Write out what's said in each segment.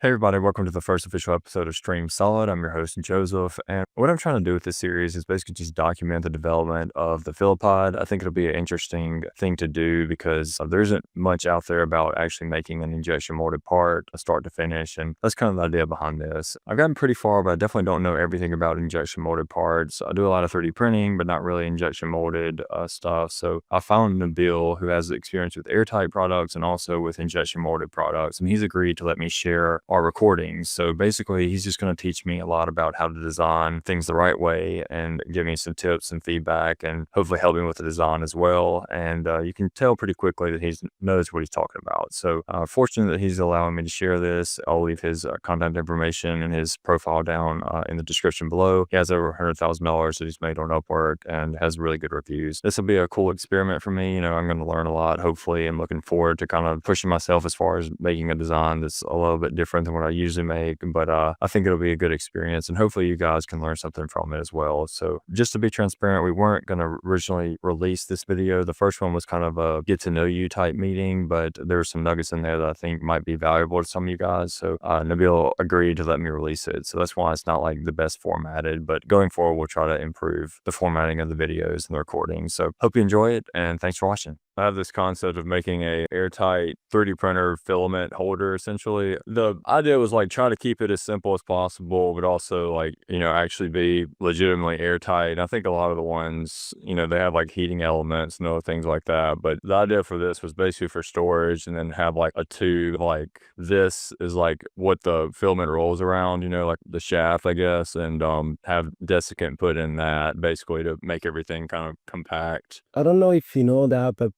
Hey everybody, welcome to the first official episode of StreamSolid. I'm your host, Joseph, and what I'm trying to do with this series is basically just document the development of the Filapod. I think it'll be an interesting thing to do because there isn't much out there about actually making an injection molded part, start to finish, and that's kind of the idea behind this. I've gotten pretty far, but I definitely don't know everything about injection molded parts. I do a lot of 3D printing, but not really injection molded stuff. So I found Nabil, who has experience with Airtight products and also with injection molded products, and he's agreed to let me share our recordings. So basically, he's just going to teach me a lot about how to design things the right way and give me some tips and feedback and hopefully help me with the design as well. And you can tell pretty quickly that he knows what he's talking about. So fortunate that he's allowing me to share this. I'll leave his contact information and his profile down in the description below. He has over $100,000 that he's made on Upwork and has really good reviews. This will be a cool experiment for me. I'm going to learn a lot, hopefully. I'm looking forward to kind of pushing myself as far as making a design that's a little bit different than what I usually make, but I think it'll be a good experience, and hopefully you guys can learn something from it as well. So just to be transparent, we weren't going to originally release this video. The first one was kind of a get to know you type meeting, but there's some nuggets in there that I think might be valuable to some of you guys. So Nabil agreed to let me release it. So that's why it's not like the best formatted, but going forward, we'll try to improve the formatting of the videos and the recordings. So hope you enjoy it, and thanks for watching. I have this concept of making a airtight 3D printer filament holder, essentially. The idea was like try to keep it as simple as possible, but also like, actually be legitimately airtight. And I think a lot of the ones, they have like heating elements and other things like that. But the idea for this was basically for storage and then have like a tube like this is like what the filament rolls around, like the shaft, I guess, and have desiccant put in that basically to make everything kind of compact. I don't know if you know that, but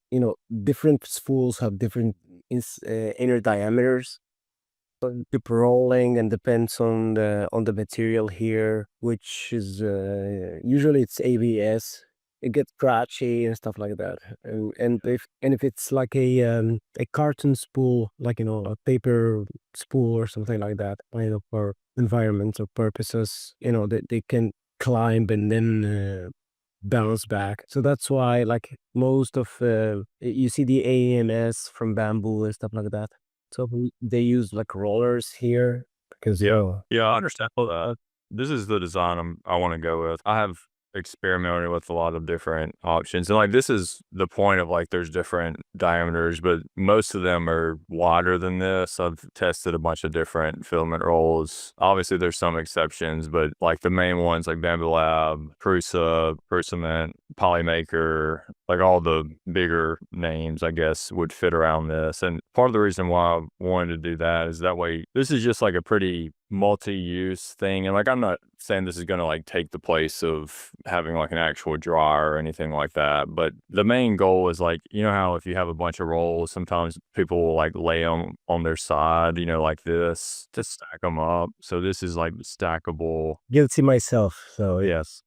different spools have different inner diameters. So keep rolling and depends on the material here, which is usually it's ABS. It gets scratchy and stuff like that. And if it's like a carton spool, like a paper spool or something like that, for environmental purposes, they can climb and then bounce back. So that's why like most of you see the AMS from bamboo and stuff like that. So they use like rollers here because Yeah, I understand all that. This is the design I want to go with. I have experimented with a lot of different options, and like this is the point of like there's different diameters, but most of them are wider than this. I've tested a bunch of different filament rolls. Obviously, there's some exceptions, but like the main ones like Bamboo Lab, Prusa, Prusament, Polymaker, like all the bigger names, I guess, would fit around this. And part of the reason why I wanted to do that is that way, this is just like a pretty multi-use thing. And like, I'm not saying this is going to like take the place of having like an actual dryer or anything like that. But the main goal is like, how if you have a bunch of rolls, sometimes people will like lay them on their side, like this to stack them up. So this is like stackable. guilty myself. So Yes.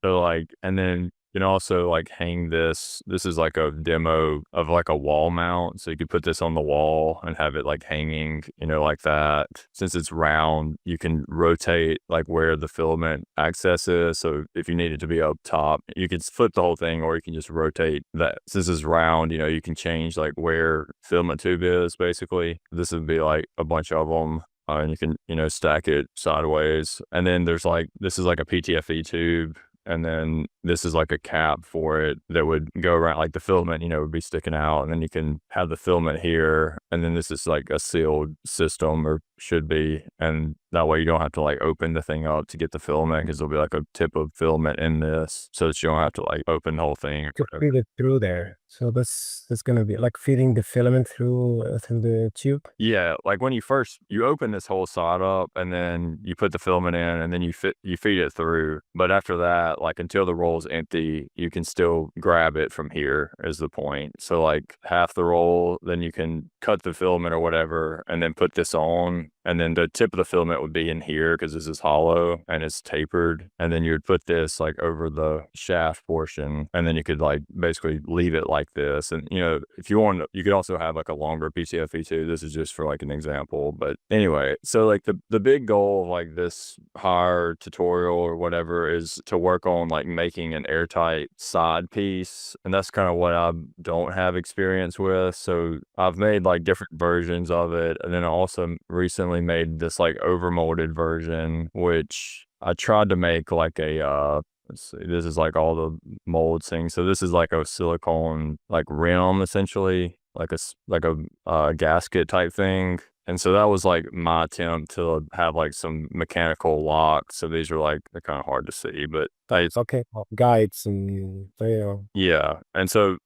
So like, and then you can also like hang this. This is like a demo of like a wall mount. So you could put this on the wall and have it like hanging, like that. Since it's round, you can rotate like where the filament access is. So if you need it to be up top, you can flip the whole thing, or you can just rotate that. Since it's round, you can change like where filament tube is basically. This would be like a bunch of them. And you can, stack it sideways. And then there's like, this is like a PTFE tube. And then this is like a cap for it that would go around, like the filament, would be sticking out. And then you can have the filament here. And then this is like a sealed system, or should be. And that way you don't have to like open the thing up to get the filament, because there'll be like a tip of filament in this, so that you don't have to like open the whole thing. to feed it through there. So that's gonna be like feeding the filament through the tube. Yeah, like when you open this whole side up, and then you put the filament in, and then you feed it through. But after that, like until the roll is empty, you can still grab it from here is the point. So like half the roll, then you can cut the filament or whatever, and then put this on. And then the tip of the filament would be in here because this is hollow and it's tapered. And then you'd put this like over the shaft portion, and then you could like basically leave it like this. And if you want, you could also have like a longer PTFE too. This is just for like an example. But anyway, so like the big goal of like this higher tutorial or whatever is to work on like making an airtight side piece. And that's kind of what I don't have experience with. So I've made like different versions of it. And then I also recently made this like overmolded version, which I tried to make like a let's see, this is like all the molds things. So this is like a silicone like rim essentially, like a gasket type thing. And so that was like my attempt to have like some mechanical locks. So these are like, they're kind of hard to see, but Okay, guides and yeah. And so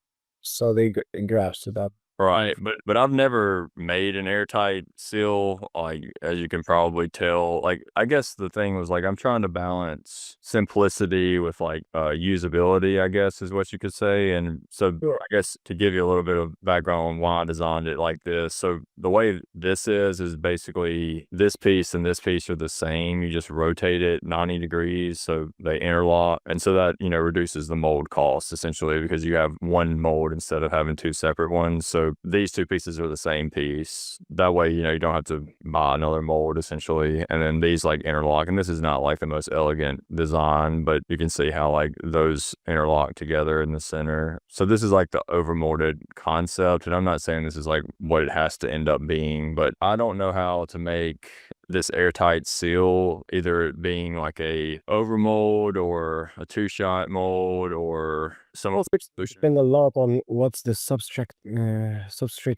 so they grasp that. right, but I've never made an airtight seal, like, as you can probably tell. Like, I guess the thing was, like, I'm trying to balance simplicity with, like, usability, I guess, is what you could say, and so, Sure. I guess, to give you a little bit of background on why I designed it like this, so the way this is basically this piece and this piece are the same, you just rotate it 90 degrees, so they interlock, and so that, reduces the mold cost, essentially, because you have one mold instead of having two separate ones, so these two pieces are the same piece. That way, you don't have to buy another mold essentially. And then these like interlock. And this is not like the most elegant design, but you can see how like those interlock together in the center. So this is like the overmolded concept. And I'm not saying this is like what it has to end up being, but I don't know how to make this airtight seal, either it being like a overmold or a two-shot mold or some Depend a lot on what's the substrate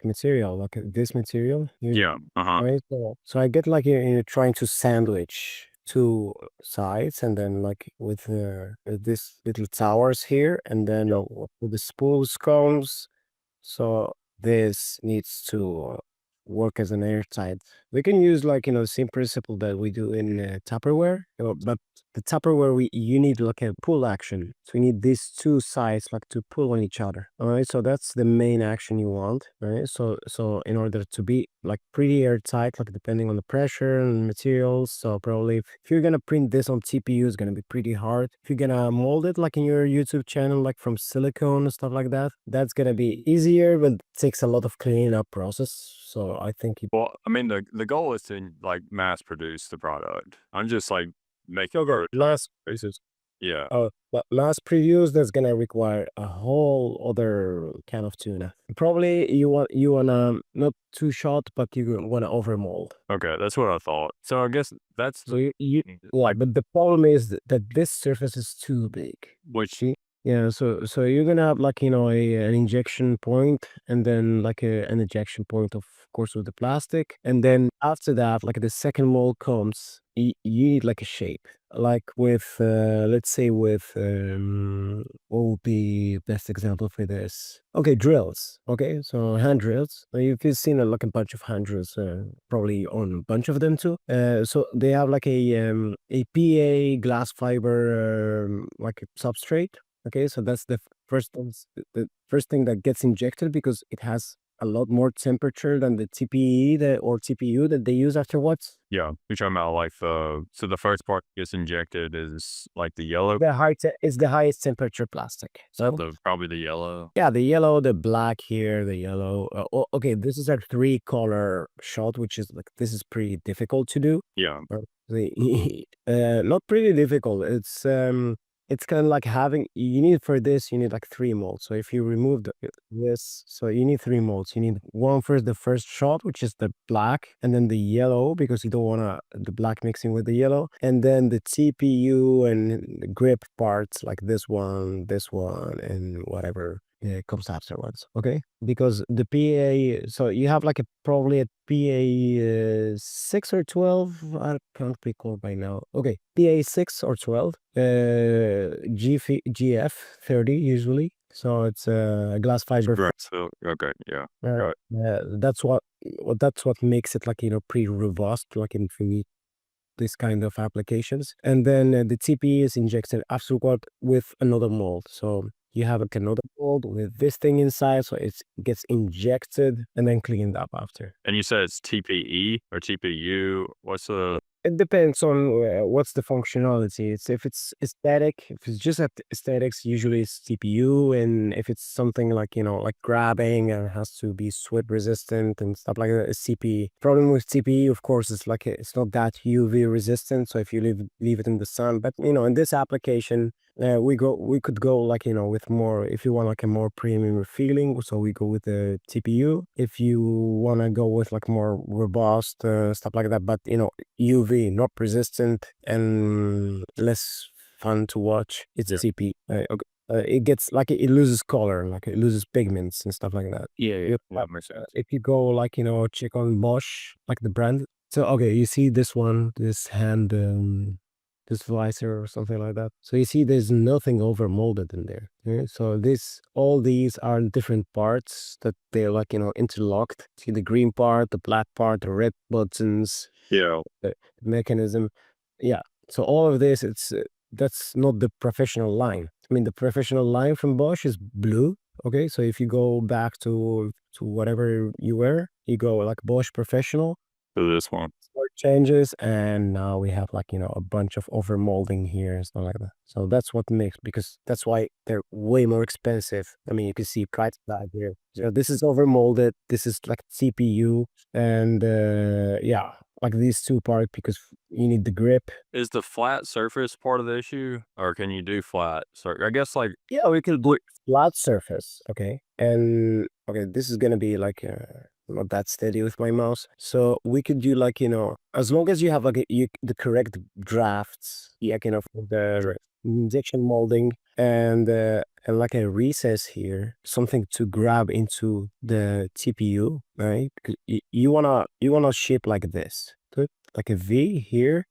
material, like this material. Yeah. Right. So I get like you're trying to sandwich two sides, and then like with this little towers here, and then with the spools comes. So this needs to work as an airtight. We can use like the same principle that we do in Tupperware, but the Tupperware you need like a pull action. So you need these two sides like to pull on each other. All right, so that's the main action you want. Right, so in order to be like pretty airtight, like depending on the pressure and materials. So probably if you're gonna print this on TPU, it's gonna be pretty hard. If you're gonna mold it like in your YouTube channel, like from silicone and stuff like that, that's gonna be easier, but it takes a lot of cleaning up process. So I think Well, I mean, the goal is to like mass produce the product. I'm just like making last pieces. yeah. But last previews, that's gonna require a whole other can of tuna. Probably you wanna not two shot, but you wanna overmold. Okay, that's what I thought. So I guess that's So you like, but the problem is that this surface is too big. which Yeah, so you're gonna have like an injection point, and then like an ejection point, of course, with the plastic, and then after that, like the second mold comes, you need like a shape, like with let's say with what would be best example for this? Okay, drills. Okay, so hand drills. If you've seen like a bunch of hand drills, probably own a bunch of them too. So they have like a PA glass fiber like a substrate. Okay, so that's the first thing that gets injected, because it has a lot more temperature than the TPE or TPU that they use afterwards. yeah, you're talking about like so the first part that gets injected is like the yellow. Is the highest temperature plastic. So Probably the yellow. yeah, the yellow, the black here, the yellow. Okay, this is a three color shot, which is like this is pretty difficult to do. Yeah. Not pretty difficult. It's kind of like you need for this, you need like three molds. So if you remove this, so you need three molds. You need one for the first shot, which is the black, and then the yellow, because you don't want the black mixing with the yellow, and then the TPU and the grip parts, like this one, and whatever comes afterwards. Okay, because the PA, so you have like probably a PA 6 or 12. I can't recall by now. Okay, PA 6 or 12. GF 30 usually. So it's a glass fiber. Right. So okay, yeah. Right. That's what makes it like pretty robust, like in for me this kind of applications. And then the TPE is injected afterward with another mold. So you have like another mold with this thing inside, so it gets injected and then cleaned up after. And you said it's TPE or TPU. What's the It depends on what's the functionality. If it's aesthetic, if it's just aesthetics, usually it's TPU, and if it's something like like grabbing and has to be sweat resistant and stuff like that, it's CPE. Problem with TPE, of course, is like it's not that UV resistant. So if you leave it in the sun, but in this application, We could go like, with more, if you want like a more premium feeling, so we go with the TPU. If you want to go with like more robust stuff like that, but UV, not resistant and less fun to watch, it's CP. Okay. It gets like it loses color, like it loses pigments and stuff like that. Yeah, that makes sense. If you go like, check on Bosch, like the brand. So, okay, you see this one, this hand, this visor or something like that. So you see there's nothing over molded in there. Yeah? So all these are different parts that they're like, interlocked. See the green part, the black part, the red buttons, Yeah. the mechanism. Yeah. So all of this, that's not the professional line. I mean, the professional line from Bosch is blue. Okay, so if you go back to whatever you were, you go like Bosch Professional. To this one. Slight changes, and now we have like, a bunch of overmolding here and stuff like that. So that's what makes, because that's why they're way more expensive. I mean, you can see price tag here. So this is overmolded. This is like CPU, and yeah, like these two parts, because you need the grip. Is the flat surface part of the issue, or can you do flat? So I guess like Yeah, we can do flat surface. Okay, and okay, this is gonna be like not that steady with my mouse. So we could do like, as long as you have like the correct drafts, yeah, the injection molding and like a recess here, something to grab into the TPU, right? Because you wanna ship like this, good, like a V here,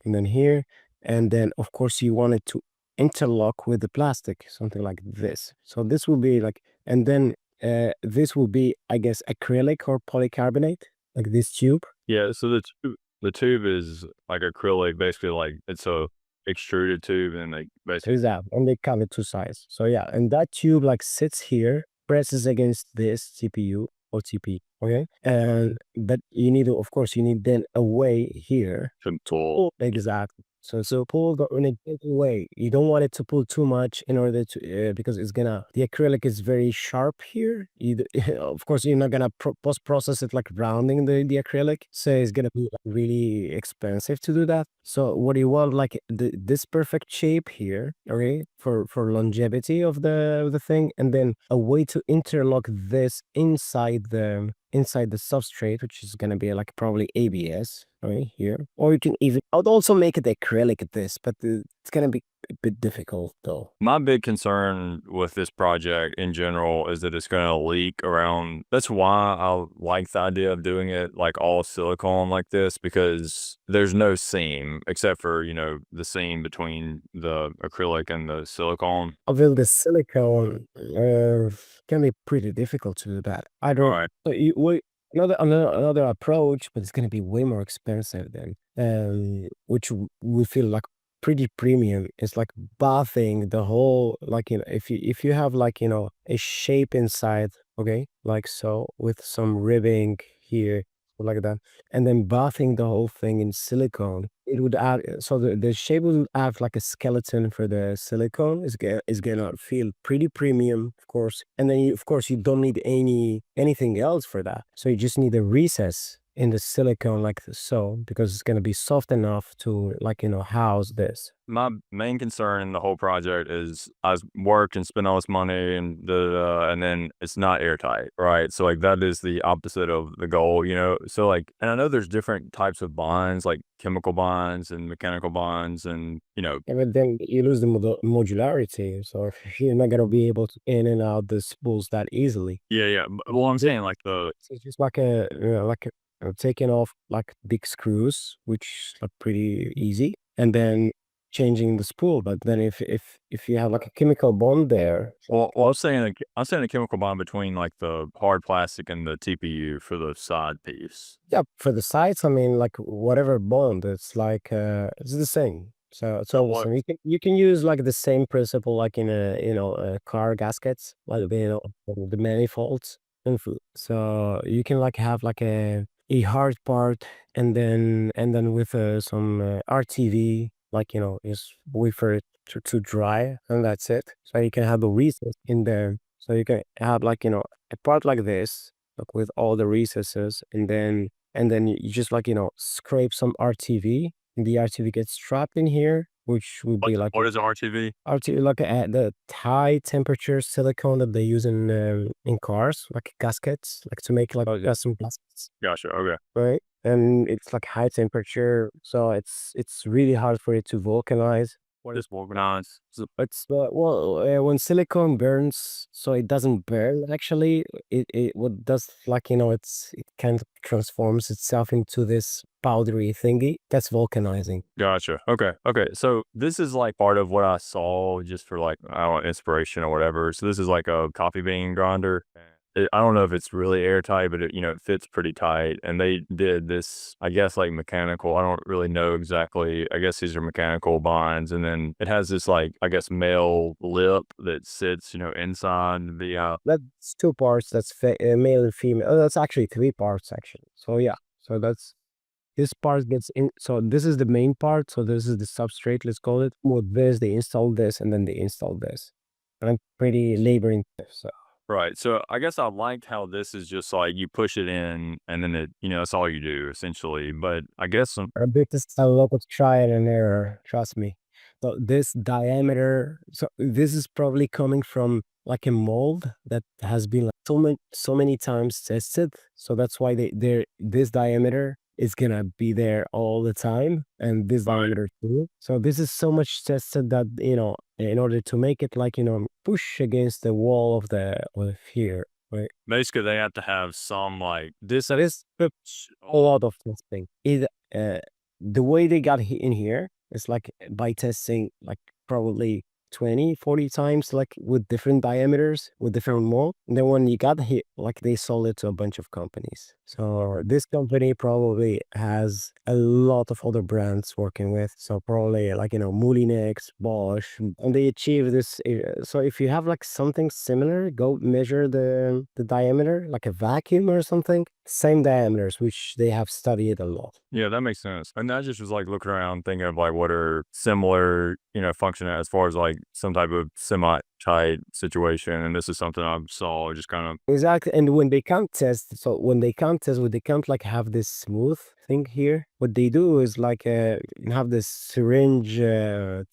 and then here, and then of course you want it to interlock with the plastic, something like this. So this will be like, and then this will be, I guess, acrylic or polycarbonate, like this tube. yeah. So the tube is like acrylic, basically like it's a extruded tube, and like basically There's that, and they come in two sides. So yeah, and that tube like sits here, presses against this CPU or TP. Okay, and but you need to, of course, you need then a way here. control. Exactly. So pull in a gentle way. You don't want it to pull too much in order to because the acrylic is very sharp here. Of course you're not gonna post process it like rounding the acrylic, so it's gonna be like really expensive to do that. So what you want, like this perfect shape here, okay, for longevity of the thing, and then a way to interlock this inside the substrate, which is gonna be like probably ABS right here. Or you can even, I would also make it acrylic at this, but it's gonna be a bit difficult though. My big concern with this project in general is that it's going to leak around. That's why I like the idea of doing it like all silicone like this, because there's no seam except for, the seam between the acrylic and the silicone. Although the silicone can be pretty difficult to do that. I All don't. right. So another approach, but it's gonna be way more expensive then. Which we feel like pretty premium. It's like bathing the whole, like, if you have like, a shape inside, okay, like so, with some ribbing here like that, and then bathing the whole thing in silicone, it would add, so the shape would add like a skeleton for the silicone. Is gonna feel pretty premium, of course, and then of course you don't need anything else for that, so you just need a recess in the silicone like so, because it's gonna be soft enough to, like, house this. My main concern in the whole project is I worked and spent all this money and then it's not airtight, right? So like that is the opposite of the goal. So like, and I know there's different types of bonds, like chemical bonds and mechanical bonds, and Yeah, but then you lose the modularity, so you're not gonna be able to in and out the spools that easily. yeah. Well, I'm saying like It's just like taking off like big screws, which are pretty easy, and then changing the spool. But then if you have like a chemical bond there, I'm saying a chemical bond between like the hard plastic and the TPU for the side piece. yeah, for the sides, I mean, like whatever bond, it's like it's the same. So it's So all the what? same. You can use like the same principle like in car gaskets, like the manifolds and so you can like have like a hard part, and then with some RTV, like, just wait for it to dry, and that's it. So you can have the recess in there. So you can have like, a part like this, like with all the recesses, and then you just like, scrape some RTV, and the RTV gets trapped in here, which would be like What is RTV? like the high temperature silicone that they use in cars, like gaskets, like to make like custom gaskets, Gotcha. Okay. right? And it's like high temperature, so it's really hard for it to vulcanize. What is vulcanized? It's well, when silicone burns, so it doesn't burn actually. It what does, like, it kind of transforms itself into this powdery thingy. That's vulcanizing. Gotcha. Okay. Okay. So this is like part of what I saw just for like, I don't know, inspiration or whatever. So this is like a coffee bean grinder. I don't know if it's really airtight, but it fits pretty tight. And they did this, I guess, like mechanical. I don't really know exactly. I guess these are mechanical binds. And then it has this like, I guess, male lip that sits, inside the, That's two parts. That's male and female. Oh, that's actually three parts actually. So yeah. So that's this part gets in. So this is the main part. So this is the substrate, let's call it. With this, they install this, and then they install this. And I'm pretty labor intensive. So right. So I guess I liked how this is just like you push it in and then that's all you do essentially. But I guess a bit is a lot of trial and error. Trust me. So this diameter. So this is probably coming from like a mold that has been like so many times tested. So that's why this diameter is gonna be there all the time, and this diameter too. So this is so much tested that in order to make it like push against the wall of here, right? basically they have to have some like this. So this a lot of testing. Uh, the way they got in here is like by testing like probably 20, 40 times, like with different diameters, with different mold. And then when you got here, like they sold it to a bunch of companies. So this company probably has a lot of other brands working with. So probably like, Moulinex, Bosch, and they achieve this. So if you have like something similar, go measure the diameter, like a vacuum or something, same diameters, which they have studied a lot. Yeah, that makes sense. And I just was like looking around thinking of like what are similar, function as far as like some type of semi-tight situation. And this is something I saw just kind of. Exactly. And when they can't test, when they can't like have this smooth thing here, what they do is like have this syringe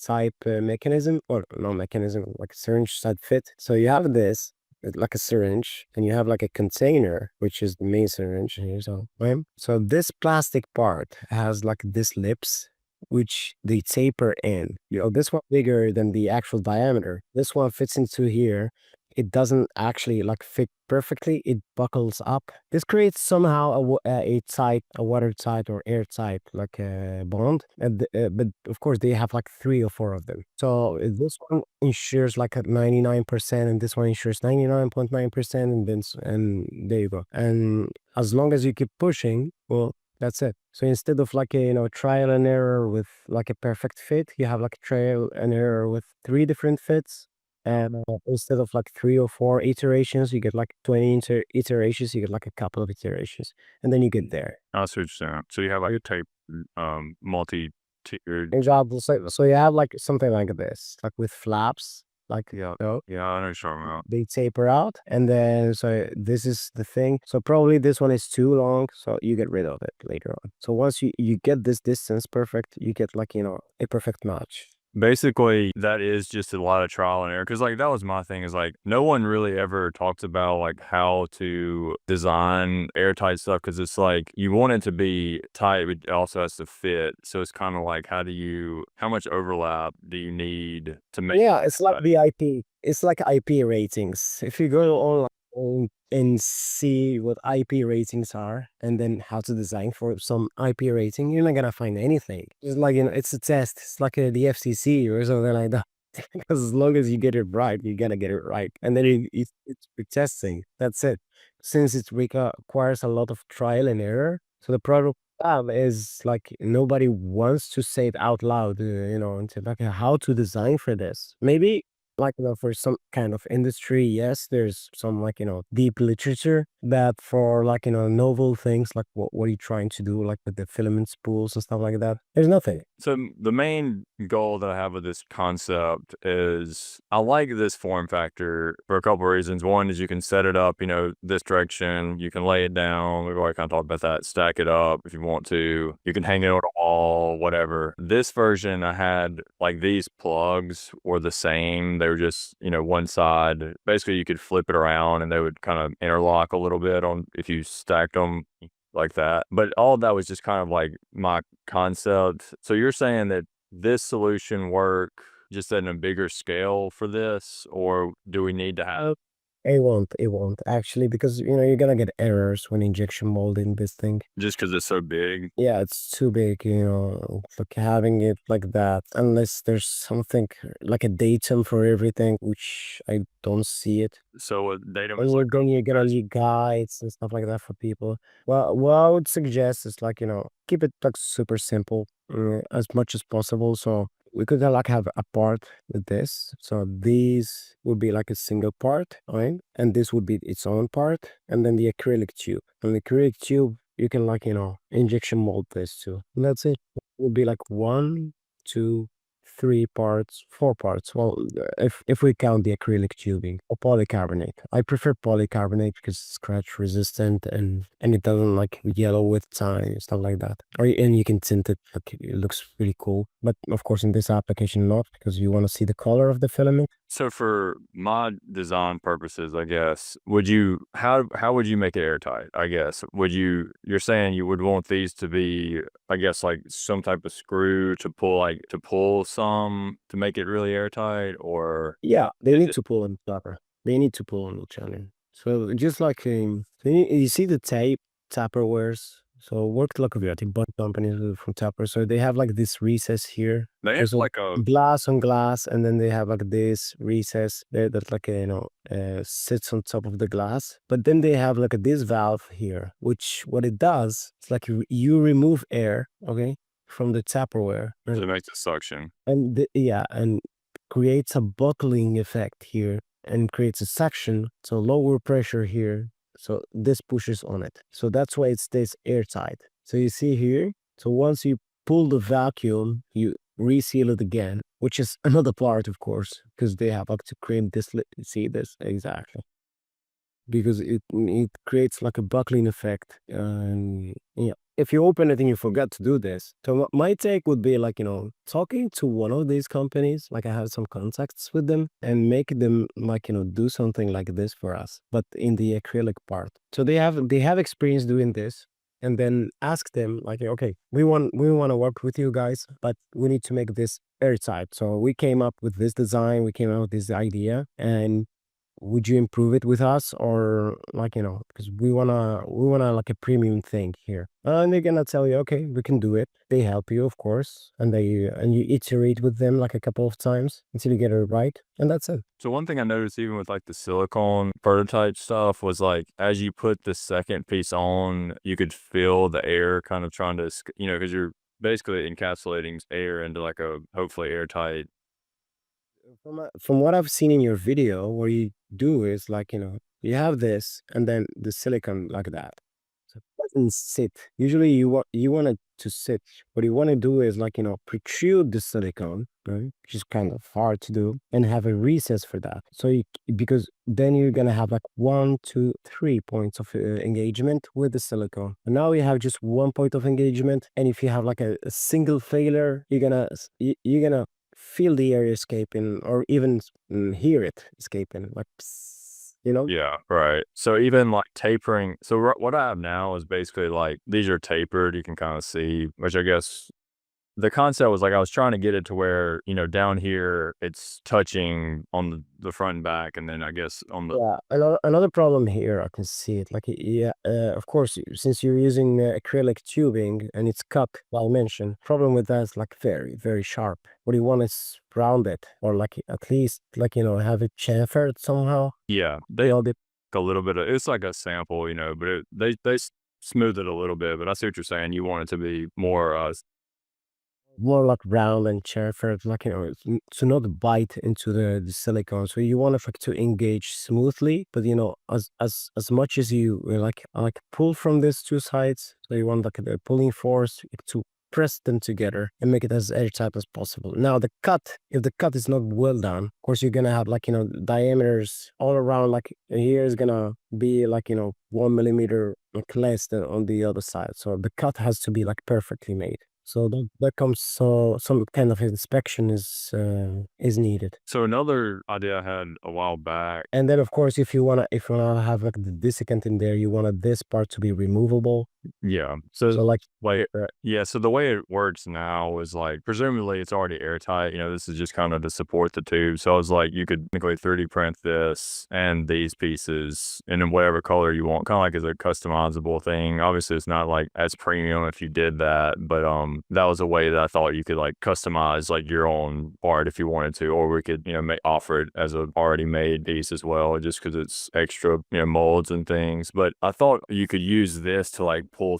type mechanism, or no mechanism, like syringe type fit. So you have this like a syringe, and you have like a container, which is the main syringe here. So, right? So this plastic part has like this lips, which they taper in. This one bigger than the actual diameter. This one fits into here. It doesn't actually like fit perfectly. It buckles up. This creates somehow a watertight or airtight like a bond. But of course they have like 3 or 4 of them. So this one ensures like a 99%, and this one ensures 99.9%, and there you go. And as long as you keep pushing, well, that's it. So instead of like a trial and error with like a perfect fit, you have like a trial and error with 3 different fits. And instead of like 3 or 4 iterations, you get like 20 iterations. You get like a couple of iterations, and then you get there. I see what you're saying. So you have like a tape, multi-tiered. Example, so you have like something like this, like with flaps, like Yeah. so Yeah, I know what you're talking about. they taper out, and then so this is the thing. So probably this one is too long, so you get rid of it later on. So once you get this distance perfect, you get like a perfect match. Basically, that is just a lot of trial and error. Cause like that was my thing is like no one really ever talks about like how to design airtight stuff. Cause it's like you want it to be tight, but it also has to fit. So it's kind of like how much overlap do you need to make? Yeah, it's like the IP. It's like IP ratings. If you go online and see what IP ratings are, and then how to design for some IP rating, you're not gonna find anything. It's like it's a test. It's like the FCC or something like that. Because as long as you get it right, you're gonna get it right, and then it's for testing. That's it. Since it requires a lot of trial and error, so the product is like nobody wants to say it out loud, into like how to design for this. Maybe like, for some kind of industry, yes, there's some, like, deep literature, but for, like, novel things, like what are you trying to do, like with the filament spools and stuff like that, there's nothing. So the main goal that I have with this concept is I like this form factor for a couple of reasons. One is you can set it up, this direction. You can lay it down. We've already kind of talked about that. Stack it up if you want to. You can hang it on a wall, whatever. This version I had like these plugs were the same. They were just, one side. Basically, you could flip it around and they would kind of interlock a little bit on if you stacked them like that. But all of that was just kind of like my concept. So you're saying that this solution work just at a bigger scale for this, or do we need to have It won't actually, because you're gonna get errors when injection molding this thing. just because it's so big? Yeah, it's too big, like having it like that, unless there's something like a datum for everything, which I don't see it. So datum And is like then you're gonna need guides and stuff like that for people. Well, what I would suggest is, like, keep it like super simple, as much as possible. So we could like have a part with this. So these would be like a single part, right? And this would be its own part, and then the acrylic tube. And the acrylic tube, you can, like, injection mold this too. And that's it. It would be like one, two, three parts, four parts. Well, if we count the acrylic tubing or polycarbonate, I prefer polycarbonate because it's scratch resistant and it doesn't like yellow with time and stuff like that. And you can tint it, like it looks really cool. But of course, in this application, not, because you want to see the color of the filament. so for my design purposes, I guess, how would you make it airtight? I guess you're saying you would want these to be, I guess, like some type of screw to pull some to make it really airtight, or Yeah, they need to pull on each other. They need to pull on each other. So just like you see the Tupperwares. So worked like with, I think, bunch of companies from Tupperware. So they have like this recess here. they have There's a like a glass on glass, and then they have like this recess there that, like, sits on top of the glass. But then they have like this valve here, which what it does, it's like you remove air, okay, from the Tupperware, to make the suction. and yeah, and creates a buckling effect here and creates a suction, so lower pressure here. So this pushes on it. So that's why it stays airtight. So you see here, so once you pull the vacuum, you reseal it again, which is another part, of course, because they have like to create this. See this exactly, because it creates like a buckling effect. Yeah, if you open it and you forgot to do this, so my take would be, like, talking to one of these companies, like I have some contacts with them, and make them, like, do something like this for us, but in the acrylic part. So they have experience doing this. And then ask them, like, okay, we want to work with you guys, but we need to make this airtight. So we came up with this design, we came up with this idea, and would you improve it with us, or, like, because we wanna like a premium thing here. And they're gonna tell you, okay, we can do it. They help you, of course, and you iterate with them like a couple of times until you get it right, and that's it. So one thing I noticed even with like the silicone prototype stuff was like as you put the second piece on, you could feel the air kind of trying to, because you're basically encapsulating air into like a hopefully airtight. From what I've seen in your video, what you do is, like, you have this and then the silicone like that. So it doesn't sit. Usually you want it to sit. What you want to do is, like, protrude the silicone, right? Which is kind of hard to do, and have a recess for that. So because then you're gonna have like 1, 2, 3 points of engagement with the silicone. And now you have just one point of engagement, and if you have like a single failure, you're gonna feel the air escaping, or even hear it escaping, like, psst. Yeah, right. So even like tapering. So what I have now is basically like these are tapered. You can kind of see, which I guess the concept was like I was trying to get it to where, down here it's touching on the front and back, and then I guess on the Yeah, another problem here, I can see it. Like, yeah, of course, since you're using acrylic tubing and it's cut dimension, problem with that is, like, very, very sharp. What you want is rounded, or, like, at least, like, have it chamfered somehow. yeah, they All the a little bit of it's like a sample, but they smooth it a little bit. But I see what you're saying. You want it to be more more like round and chamfer, like, to not bite into the silicone. So you want it like to engage smoothly, but as much as you like pull from these two sides. So you want like the pulling force to press them together and make it as airtight as possible. Now the cut, if the cut is not well done, of course you're gonna have like diameters all around. Like here is gonna be like 1 millimeter like less than on the other side. So the cut has to be like perfectly made. So that comes, so some kind of inspection is needed. So another idea I had a while back. And then of course if you wanna have like the desiccant in there, you want this part to be removable. Yeah. So So like like, yeah. So the way it works now is like, presumably it's already airtight. This is just kind of to support the tube. So I was like, you could technically 3D print this and these pieces and in whatever color you want, kind of like as a customizable thing. Obviously, it's not like as premium if you did that, but that was a way that I thought you could like customize like your own part if you wanted to, or we could offer it as a already made piece as well, just because it's extra molds and things. But I thought you could use this to like pull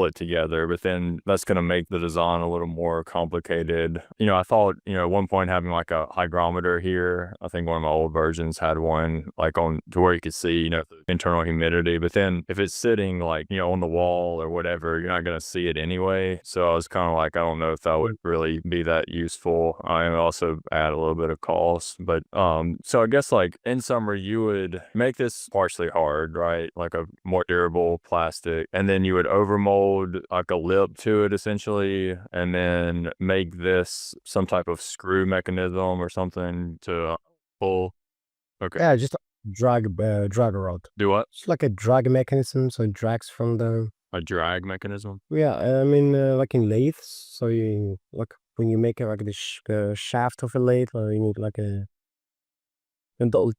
it together, but then that's going to make the design a little more complicated. I thought at one point having like a hygrometer here, I think one of my old versions had one like on to where you could see the internal humidity, but then if it's sitting like on the wall or whatever, you're not going to see it anyway. So I was kind of like, I don't know if that would really be that useful. I also add a little bit of cost, but so I guess like in summary, you would make this partially hard, right? Like a more durable plastic, and then you would overmold like a lip to it essentially, and then make this some type of screw mechanism or something to pull. Okay. Yeah, just drag a rod. Do what? It's like a drag mechanism, so it drags from the. A drag mechanism? Yeah, I mean, like in lathes, so you like when you make like the shaft of a lathe, or you need like a dull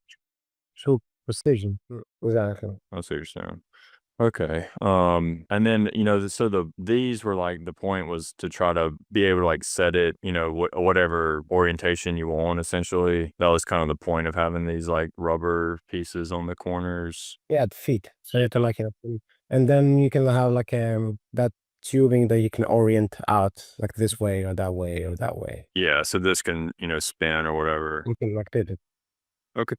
so precision. Exactly. I see what you're saying. Okay. And then, so these were like, the point was to try to be able to like set it, whatever orientation you want, essentially. That was kind of the point of having these like rubber pieces on the corners. Yeah, the feet. So you can like and then you can have like that tubing that you can orient out like this way or that way or that way. Yeah. So this can, spin or whatever. You can like did it. Okay.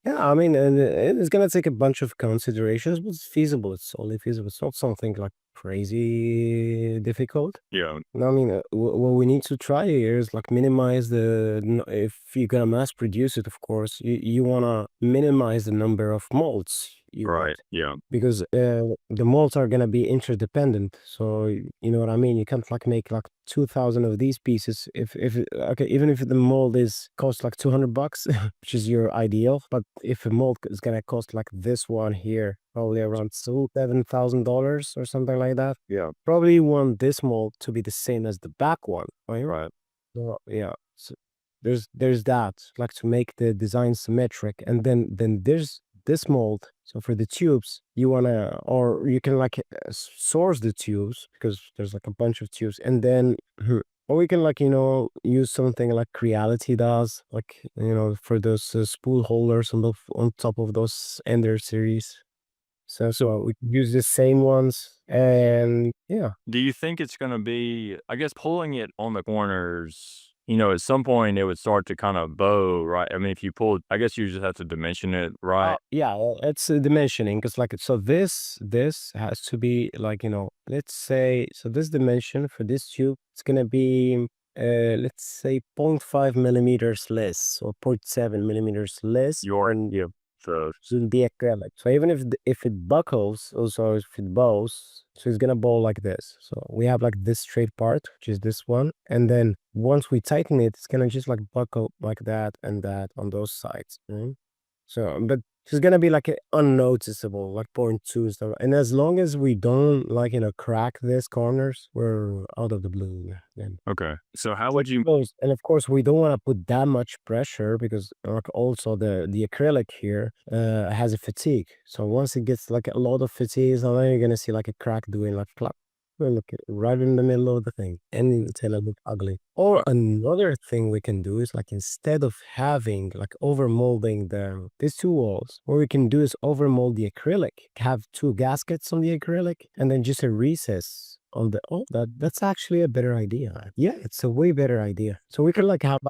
Yeah, I mean, and it's gonna take a bunch of considerations, but it's feasible. It's only feasible. It's not something like crazy difficult. Yeah. No, I mean, what we need to try here is like minimize if you're gonna mass produce it, of course, you wanna minimize the number of molds you Right. want, Yeah. because the molds are gonna be interdependent. So you know what I mean. You can't like make like 2,000 of these pieces okay, even if the mold cost like $200, which is your ideal, but if a mold is gonna cost like this one here, probably around $7,000 or something like that. Yeah. Probably want this mold to be the same as the back one, right? Right. So, yeah. So there's that, like to make the design symmetric, and then there's this mold. So for the tubes, or you can like source the tubes, because there's like a bunch of tubes, and then or we can like use something like Creality does, like for those spool holders on top of those Ender series. So we could use the same ones, and yeah. Do you think it's going to be, I guess, pulling it on the corners? At some point it would start to kind of bow, right? I mean, if you pull, I guess you just have to dimension it, right? Yeah, well, it's dimensioning, because like so this has to be like let's say, so this dimension for this tube, it's gonna be let's say 0.5 millimeters less, or 0.7 millimeters less. Yeah. So Should be acrylic. So even if it buckles, also if it bows, so it's gonna bow like this. So we have like this straight part, which is this one, and then once we tighten it, it's gonna just like buckle like that and that on those sides. Right? So, but it's gonna be like unnoticeable, like 0.2 stuff. And as long as we don't like crack these corners, we're out of the blue then. okay. So how would you? And of course, we don't want to put that much pressure, because like also the acrylic here has a fatigue. So once it gets like a lot of fatigue, so then you're gonna see like a crack doing like clap. Well, look at it right in the middle of the thing, and it's gonna look ugly. Or another thing we can do is like, instead of having like overmolding these two walls, what we can do is overmold the acrylic, have two gaskets on the acrylic, and then just a recess on the that's actually a better idea. Yeah, it's a way better idea. So we could like have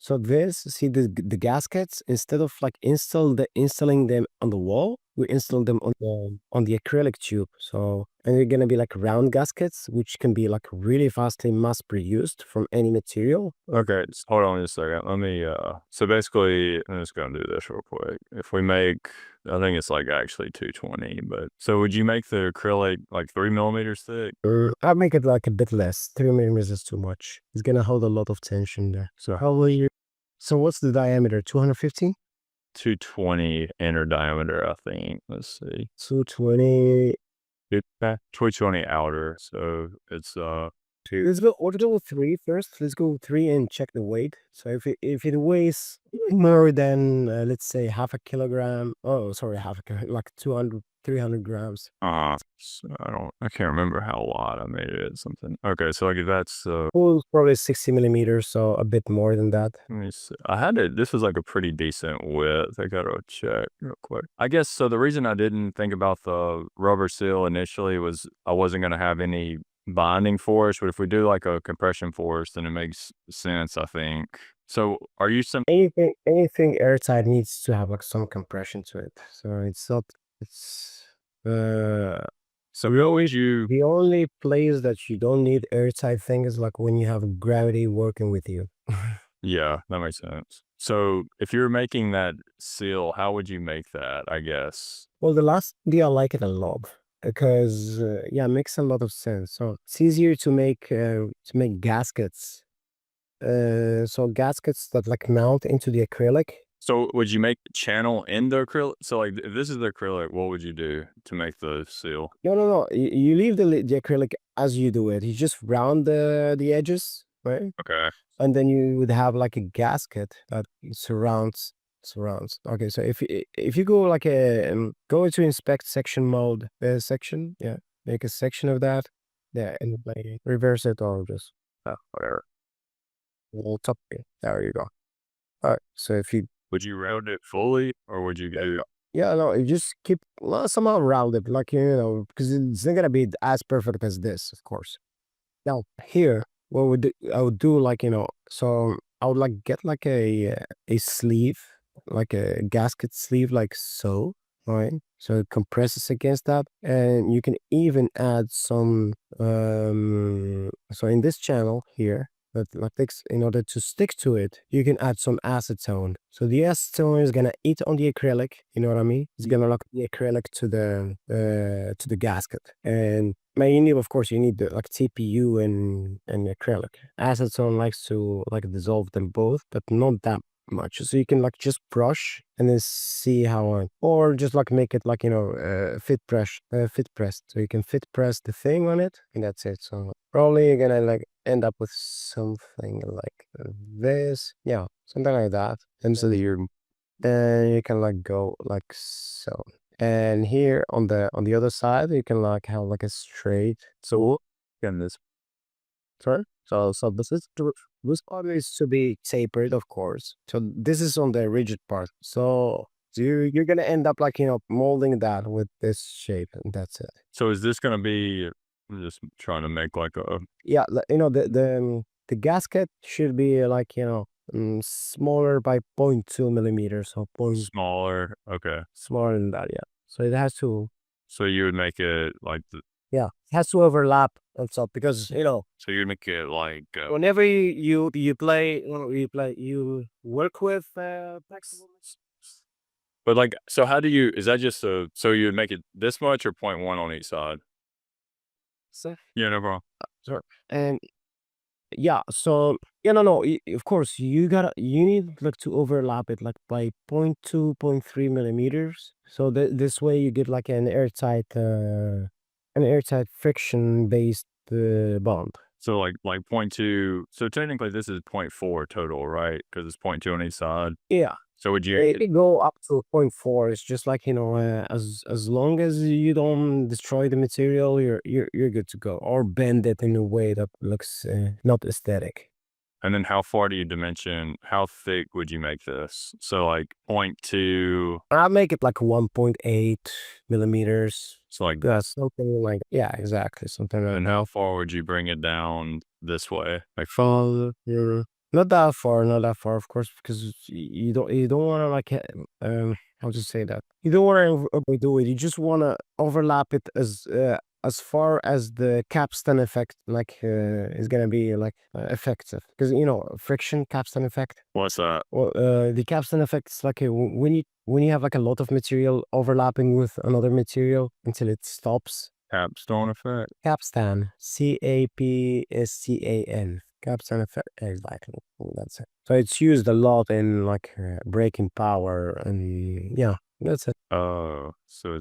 so this, see the gaskets, instead of like installing them on the wall, we install them on the acrylic tube. So, and they're gonna be like round gaskets, which can be like really fastly mass produced from any material. Okay, hold on just a second. Let me, so basically, I'm just gonna do this real quick. If we make, I think it's like actually 220, but so would you make the acrylic like 3 millimeters thick? I'll make it like a bit less. 3 millimeters is too much. It's gonna hold a lot of tension there. So how will you? So what's the diameter? 250? 220 inner diameter, I think. Let's see. 220. 220 outer. So it's, Let's go 3 first. Let's go 3 and check the weight. So if it weighs more than let's say half a kilogram. Oh, sorry, half a kilogram, like 200, 300 grams. so I can't remember how wide I made it. Something. Okay, so like that's, Well, probably 60 millimeters, so a bit more than that. let me see. I had it. This was like a pretty decent width. I gotta check real quick. I guess so. The reason I didn't think about the rubber seal initially was I wasn't gonna have any binding force, but if we do like a compression force, then it makes sense, I think. So are you some? Anything airtight needs to have like some compression to it. So it's not. It's So we always use. the only place that you don't need airtight thing is like when you have gravity working with you. Yeah, that makes sense. So if you're making that seal, how would you make that? I guess. Well, the last idea I like it a lot because yeah, it makes a lot of sense. So it's easier to make gaskets. So gaskets that like mount into the acrylic. So would you make the channel in the acrylic? So like if this is the acrylic, what would you do to make the seal? No. You leave the acrylic as you do it. You just round the edges, right? Okay. And then you would have like a gasket that surrounds. Okay, so if you go like go into inspect section mode section, yeah, make a section of that, yeah, and like reverse it or just whatever. We'll top it. There you go. All right, so if you Would you round it fully, or would you go? yeah, no, you just keep somehow round it, like because it's not gonna be as perfect as this, of course. Now here, what would I would do like so I would like get like a sleeve, like a gasket sleeve, like so, right? So it compresses against that, and you can even add some. So in this channel here, that like in order to stick to it, you can add some acetone. So the acetone is gonna eat on the acrylic. You know what I mean? It's gonna lock the acrylic to the gasket, and you need, of course, you need the like TPU and acrylic. Acetone likes to like dissolve them both, but not that much. So you can like just brush and then see how, or just like make it like fit pressed. So you can fit press the thing on it, and that's it. So probably you're gonna like end up with something like this, yeah, something like that. And so then you can like go like so. And here on the other side, you can like have like a straight. So again, this. Sorry. So this part is to be tapered, of course. So this is on the rigid part. So you're gonna end up like molding that with this shape, and that's it. So is this gonna be? I'm just trying to make like a. Yeah, the gasket should be like smaller by 0.2 millimeters or point Smaller. Okay. smaller than that. Yeah. So it has to. So you would make it like Yeah, it has to overlap and stuff because so you'd make it like. whenever you work with flexibles. But like, so how do you? Is that just so you would make it this much or 0.1 on each side? So Yeah, no problem. sorry, and yeah, so no, of course you need like to overlap it like by 0.2, 0.3 millimeters. So this way you get like an airtight friction based bond. So like 0.2. So technically this is 0.4 total, right? Because it's 0.2 on each side. Yeah. So would you? It go up to 0.4. It's just like as long as you don't destroy the material, you're good to go, or bend it in a way that looks not aesthetic. And then how far do you dimension? How thick would you make this? So like 0.2. I'll make it like 1.8 millimeters. So like, Yeah, something like, yeah, exactly. Something like and that. how far would you bring it down this way? Like, From not that far, of course, because you don't want to like how to say that, you don't want to overdo it. You just want to overlap it as far as the capstan effect like is gonna be like effective, because friction capstan effect. what's that? Well, the capstan effect is like when you have like a lot of material overlapping with another material until it stops. Capstone effect? Capstan, Capstan. Capstan effect, exactly. That's it. So it's used a lot in like braking power, and yeah, that's it. Oh, so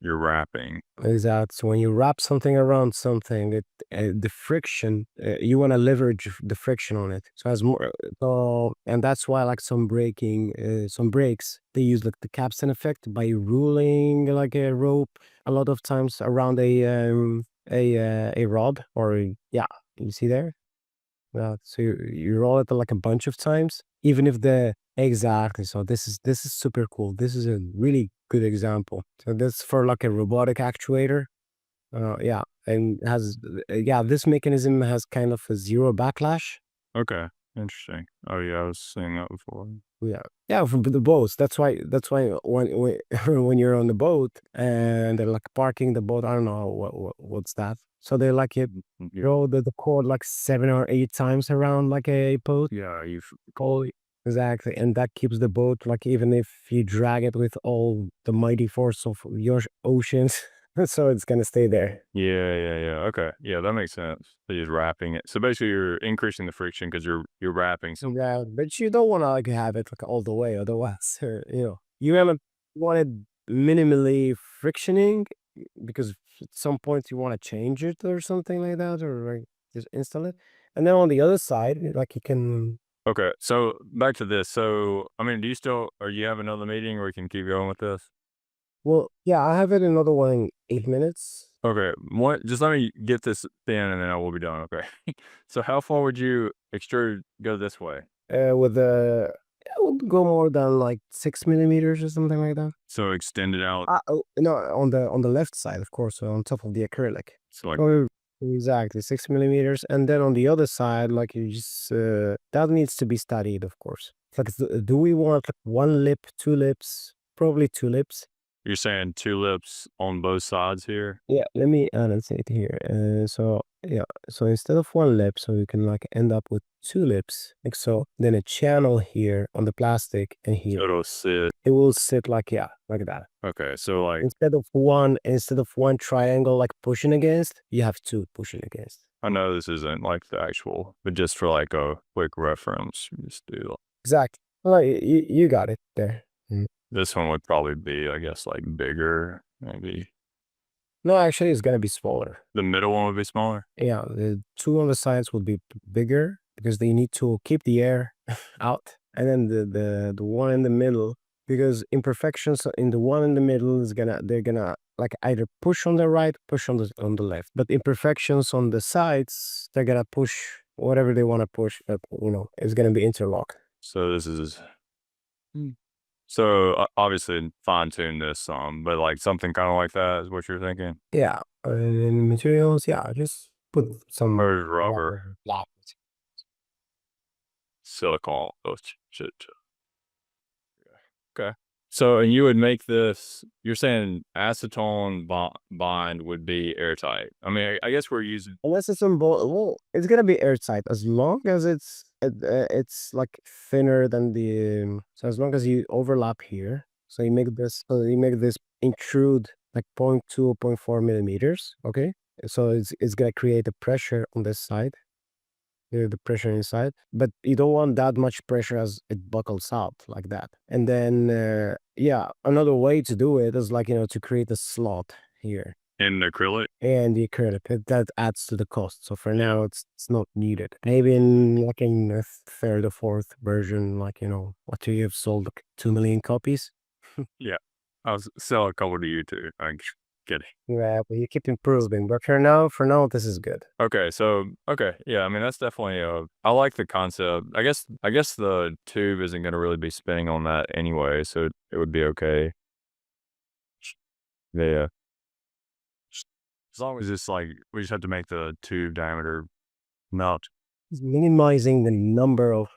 you're wrapping. Exactly. So when you wrap something around something, the friction, you want to leverage the friction on it. So as more, and that's why like some brakes, they use like the capstan effect by ruling like a rope a lot of times around a rod, or yeah, you see there. So you roll it like a bunch of times, even if the exactly. So this is super cool. This is a really good example. So this for like a robotic actuator. Yeah, and has yeah, this mechanism has kind of a zero backlash. Okay, interesting. Oh yeah, I was seeing that before. Yeah, yeah, for the boats. That's why when when you're on the boat and they're like parking the boat, I don't know what's that. So they like you Yeah, throw the cord like 7 or 8 times around like a boat. yeah, you've Oh, exactly. And that keeps the boat, like, even if you drag it with all the mighty force of your oceans, so it's gonna stay there. yeah. Okay, yeah, that makes sense. So you're wrapping it. So basically, you're increasing the friction because you're wrapping. So Yeah, but you don't wanna like have it like all the way, otherwise, you want it minimally frictioning, because at some point you wanna change it or something like that, or like just install it. And then on the other side, like you can. okay, so back to this. So I mean, do you still or you have another meeting, or we can keep going with this? Well, yeah, I have it another one in 8 minutes. Okay, what? Just let me get this thin, and then I will be done. Okay. So how far would you extrude go this way? With the I would go more than like 6 millimeters or something like that. So extend it out. Oh, no, on the left side, of course, on top of the acrylic. So like, Oh, exactly, 6 millimeters, and then on the other side, like you just that needs to be studied, of course. Like, do we want like one lip, two lips? Probably two lips. you're saying two lips on both sides here. Yeah, let me annotate here. So yeah, so instead of one lip, so you can like end up with two lips, like so. Then a channel here on the plastic, and So here it'll sit. it will sit like, yeah, like that. Okay, so like Instead of one triangle like pushing against, you have two pushing against. I know this isn't like the actual, but just for like a quick reference, just do Exactly. Well, you got it there. this one would probably be, I guess, like bigger. Maybe No, actually, it's gonna be smaller. the middle one would be smaller. Yeah, the two on the sides will be bigger because they need to keep the air out, and then the one in the middle, because imperfections in the one in the middle is they're gonna like either push on the right, push on the left, but imperfections on the sides, they're gonna push whatever they want to push. It's gonna be interlocked. So this is so obviously fine tune this some, but like something kind of like that is what you're thinking. Yeah, and materials. Yeah, just put some Or rubber, rubber. Yeah. silicone, those shit. Okay. So, and you would make this, you're saying acetone bind would be airtight. I mean, I guess we're using, Unless it's on both, well, it's gonna be airtight as long as it's like thinner than so as long as you overlap here. So you make this intrude like 0.2 or 0.4 millimeters. Okay, so it's gonna create a pressure on this side, the pressure inside, but you don't want that much pressure as it buckles out like that. And then yeah, another way to do it is like to create a slot here in acrylic. and the acrylic. That adds to the cost. So for now, it's not needed. Maybe in a third or fourth version, like what you have sold like 2 million copies. Yeah. I'll sell a couple to you too. I'm kidding. Yeah, but you keep improving. But for now, this is good. Okay. So, okay. Yeah. I mean, that's definitely, I like the concept. I guess the tube isn't going to really be spinning on that anyway. So it would be okay. Yeah. As long as it's like, we just have to make the tube diameter melt. It's minimizing the number of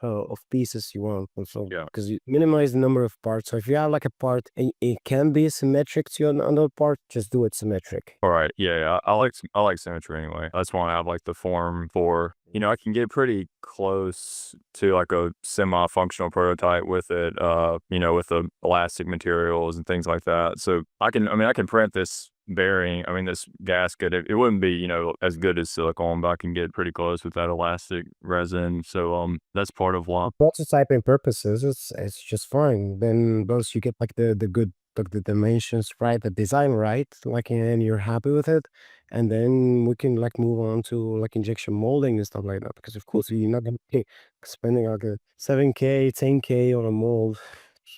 pieces you want. So Yeah. because you minimize the number of parts. So if you have like a part and it can be symmetric to another part, just do it symmetric. All right. Yeah, yeah. I like symmetry anyway. That's why I have like the form for, I can get pretty close to like a semi-functional prototype with it, with the elastic materials and things like that. So I can print this bearing, this gasket. It wouldn't be, as good as silicone, but I can get pretty close with that elastic resin. So, that's part of why. For prototyping purposes, it's just fine. Then once you get like the good like the dimensions right, the design right, like and you're happy with it, and then we can like move on to like injection molding and stuff like that. Because of course you're not gonna be spending like a 7K, 10K on a mold.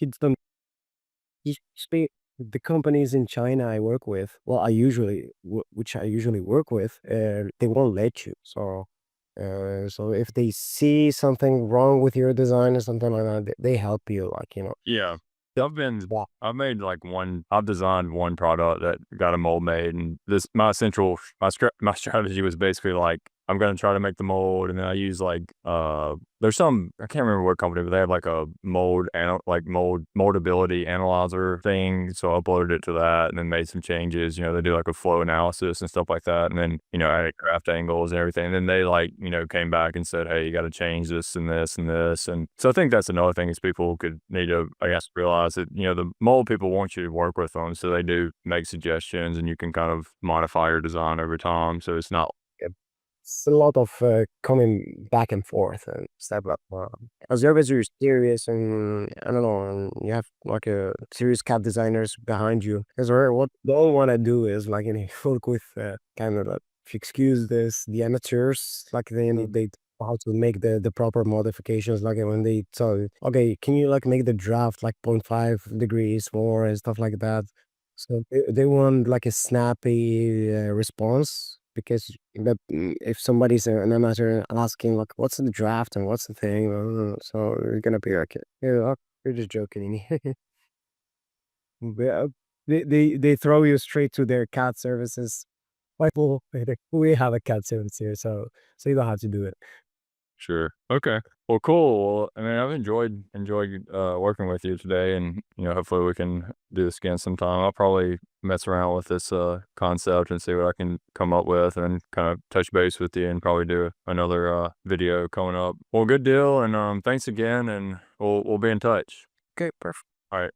You don't usually the companies in China I work with, well, which I usually work with, they won't let you. So if they see something wrong with your design or something like that, they help you, like, Yeah. Yeah. I've designed one product that got a mold made, and my strategy was basically like, I'm going to try to make the mold. And then I use like, there's I can't remember what company, but they have like a moldability analyzer thing. So I uploaded it to that and then made some changes. They do like a flow analysis and stuff like that. And then, added craft angles and everything. And then they like, came back and said, hey, you got to change this and this and this. And so I think that's another thing is people could need to, I guess, realize that, the mold people want you to work with them. So they do make suggestions and you can kind of modify your design over time. So it's not. It's a lot of coming back and forth and stuff like as long as you're serious and I don't know, and you have like a serious CAD designers behind you. Because what they don't want to do is like work with kind of like, if you excuse this, the amateurs, like they know how to make the proper modifications. Like when they tell you, okay, can you like make the draft like 0.5 degrees more and stuff like that. So they want like a snappy response because if somebody's an amateur asking like what's the draft and what's the thing, so you're gonna be like, yeah, you're just joking. Yeah, they throw you straight to their CAD services. Like, well, we have a CAD service here, so you don't have to do it. Sure. Okay. Well, cool. Well, I've enjoyed working with you today, and hopefully we can do this again sometime. I'll probably mess around with this concept and see what I can come up with, and kind of touch base with you, and probably do another video coming up. Well, good deal, and thanks again, and we'll be in touch. Okay, perfect. All right.